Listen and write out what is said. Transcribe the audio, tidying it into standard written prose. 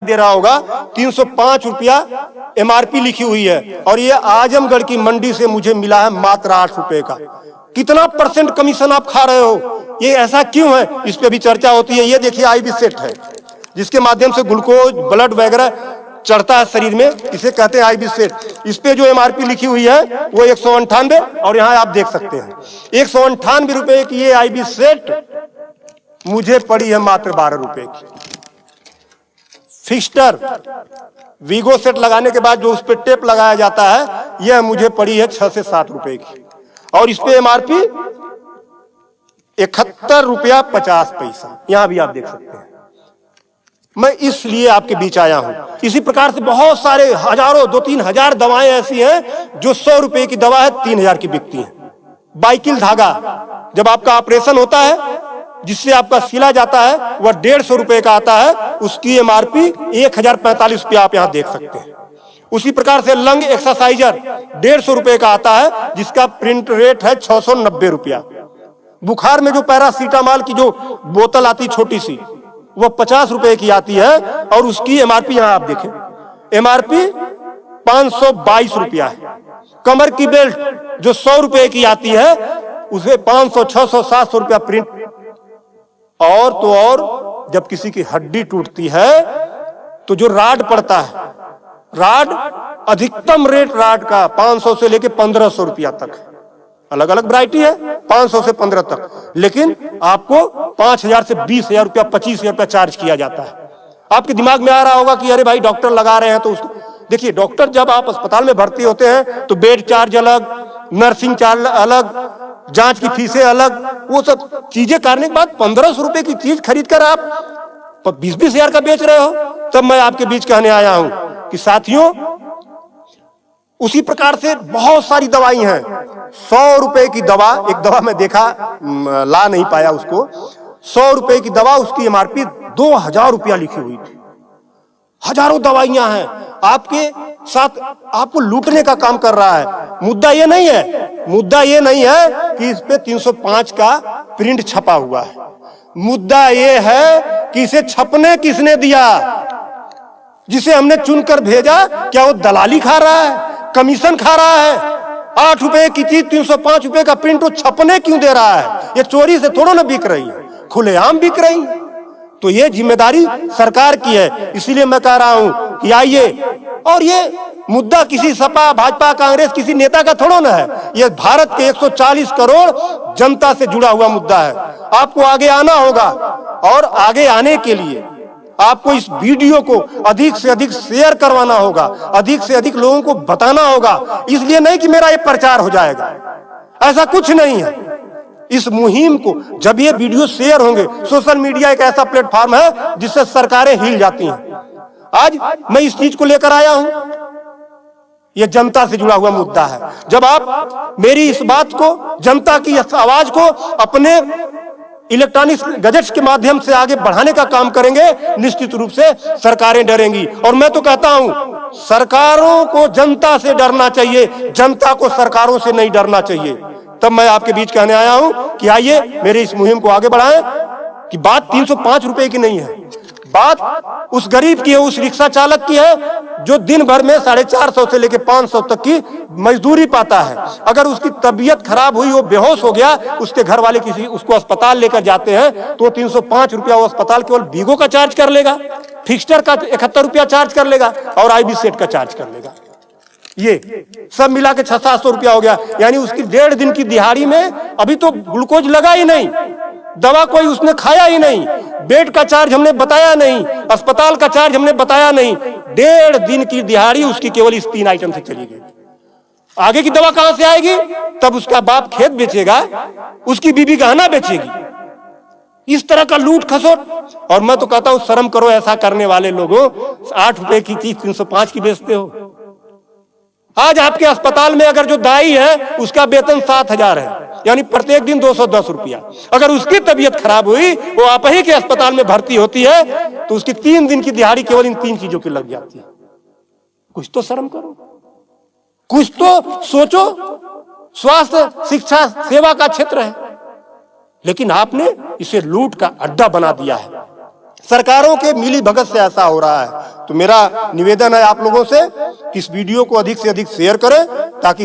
दे रहा होगा 305 रुपया एमआरपी लिखी हुई है और ये आजमगढ़ की मंडी से मुझे मिला है मात्र 8 रुपए का। कितना परसेंट कमीशन आप खा रहे हो? ये ऐसा क्यों है? इस पे भी चर्चा होती है। ये देखिए आईबी सेट है जिसके माध्यम से ग्लूकोज ब्लड वगैरह चढ़ता है शरीर में, इसे कहते हैं आईबी सेट। इस पे जो एमआरपी लिखी हुई है वो 198 और यहाँ आप देख सकते हैं 198 रुपए की ये आईबी सेट मुझे पड़ी है मात्र 12 रुपए की। फिक्स्टर वीगो सेट लगाने के बाद जो उस पर टेप लगाया जाता है यह मुझे पड़ी है 6 से 7 रुपए की और इस पे एमआरपी 71 रुपया 50 पैसा। यहां भी आप देख सकते हैं। मैं इसलिए आपके बीच आया हूं। इसी प्रकार से बहुत सारे हजारों 2-3 हजार दवाएं ऐसी हैं जो 100 रुपए की दवा है 3000 की बिकती हैं। बाइकिल धागा जब आपका ऑपरेशन होता है जिससे आपका सिला जाता है वह 150 रुपए का आता है, उसकी एमआरपी 1045 रुपया आप यहां देख सकते हैं। उसी प्रकार से लंग एक्सरसाइजर 150 रुपए का आता है जिसका प्रिंट रेट है 690 रुपया। बुखार में जो पैरासीटामॉल की जो बोतल आती छोटी सी वह 50 रुपए की आती है और उसकी एमआरपी यहां आप देखें एमआरपी 522 रुपया है। कमर की बेल्ट जो 100 रुपए की आती है उसे 500, 600, 700 रुपया प्रिंट। और तो और जब किसी की हड्डी टूटती है तो जो राड पड़ता है, राड अधिकतम रेट राड का 500 से लेके 1500 रुपया तक, अलग अलग वैरायटी है 500 से 15 तक, लेकिन आपको 5000 से 20,000 रुपया 25,000 रुपया चार्ज किया जाता है। आपके दिमाग में आ रहा होगा कि अरे भाई डॉक्टर लगा रहे हैं तो उसको देखिए। डॉक्टर जब आप अस्पताल में भर्ती होते हैं तो बेड चार्ज अलग, नर्सिंग चार्ज अलग, जांच की फीसें अलग, वो सब चीजें करने के बाद 1500 रुपए की चीज खरीद कर आप 20-20 हजार का बेच रहे हो। तब मैं आपके बीच कहने आया हूं कि साथियों उसी प्रकार से बहुत सारी दवाई हैं। 100 रुपए की दवा, एक दवा मैं देखा ला नहीं पाया उसको, 100 रुपए की दवा उसकी एमआरपी 2000 रुपया लिखी हुई थी। हजारों दवाइयां हैं आपके साथ, आपको लूटने का काम कर रहा है। मुद्दा ये नहीं है, मुद्दा ये नहीं है कि इस पे 305 का प्रिंट छपा हुआ है। मुद्दा ये है कि इसे छपने किसने दिया? जिसे हमने चुनकर भेजा क्या वो दलाली खा रहा है, कमीशन खा रहा है? 8 रुपए की चीज 305 रुपए का प्रिंट वो छपने क्यों दे रहा है? ये चोरी से थोड़ा ना बिक रही है, खुलेआम बिक रही है। तो ये जिम्मेदारी सरकार की है। इसीलिए मैं कह रहा हूं कि आइए, और ये मुद्दा किसी सपा भाजपा कांग्रेस किसी नेता का थोड़ा ना है, ये भारत के 140 करोड़ जनता से जुड़ा हुआ मुद्दा है। आपको आगे आना होगा और आगे आने के लिए आपको इस वीडियो को अधिक से अधिक शेयर करवाना होगा, अधिक से अधिक लोगों को बताना होगा। इसलिए नहीं कि मेरा ये प्रचार हो जाएगा, ऐसा कुछ नहीं है। इस मुहिम को जब ये वीडियो शेयर होंगे, सोशल मीडिया एक ऐसा प्लेटफॉर्म है जिससे सरकारें हिल जाती हैं। आज मैं इस चीज को लेकर आया हूं, यह जनता से जुड़ा हुआ मुद्दा है। जब आप मेरी इस बात को, जनता की इस आवाज को अपने इलेक्ट्रॉनिक गैजेट्स के माध्यम से आगे बढ़ाने का काम करेंगे, निश्चित रूप से सरकारें डरेंगी। और मैं तो कहता हूं सरकारों को जनता से डरना चाहिए, जनता को सरकारों से नहीं डरना चाहिए। तब मैं आपके बीच कहने आया हूं कि आइए मेरी इस मुहिम को आगे बढ़ाएं कि बात 305 रुपए की नहीं है, बात उस गरीब की है, उस रिक्शा चालक की है जो दिन भर में 450 से लेकर 500 तक की मजदूरी पाता है। अगर उसकी तबीयत खराब हुई, वो बेहोश हो गया, उसके घर वाले किसी उसको अस्पताल लेकर जाते हैं तो 305 रुपया वो अस्पताल केवल वीगो का चार्ज कर लेगा, फिक्स्टर का 71 रुपया चार्ज कर लेगा और आईबी सेट का चार्ज कर लेगा। ये सब मिला के 600-700 रुपया हो गया। यानी उसकी 1.5 दिन की दिहाड़ी में अभी तो ग्लूकोज लगा ही नहीं, दवा कोई उसने खाया ही नहीं, बेड का चार्ज हमने बताया नहीं, अस्पताल का चार्ज हमने बताया नहीं। 1.5 दिन की दिहाड़ी उसकी केवल इस 3 आइटम से चली गई। आगे की दवा कहां से आएगी? तब उसका बाप खेत बेचेगा, उसकी बीबी गहना बेचेगी। इस तरह का लूट खसोट। और मैं तो कहता हूं शर्म करो ऐसा करने वाले लोगों। 8 रुपए की चीज 305 की बेचते हो। आज आपके अस्पताल में अगर जो दाई है उसका वेतन 7,000 है, यानी प्रत्येक दिन 210 रुपया। अगर उसकी तबीयत खराब हुई, वो आप ही के अस्पताल में भर्ती होती है तो उसकी 3 दिन की दिहाड़ी केवल इन 3 चीजों की लग जाती है। कुछ तो शर्म करो, कुछ तो सोचो। स्वास्थ्य, शिक्षा, सेवा का क्षेत्र है, लेकिन आपने इसे लूट का अड्डा बना दिया है। सरकारों के मिली भगत से ऐसा हो रहा है। तो मेरा निवेदन है आप लोगों से कि इस वीडियो को अधिक से अधिक शेयर करें ताकि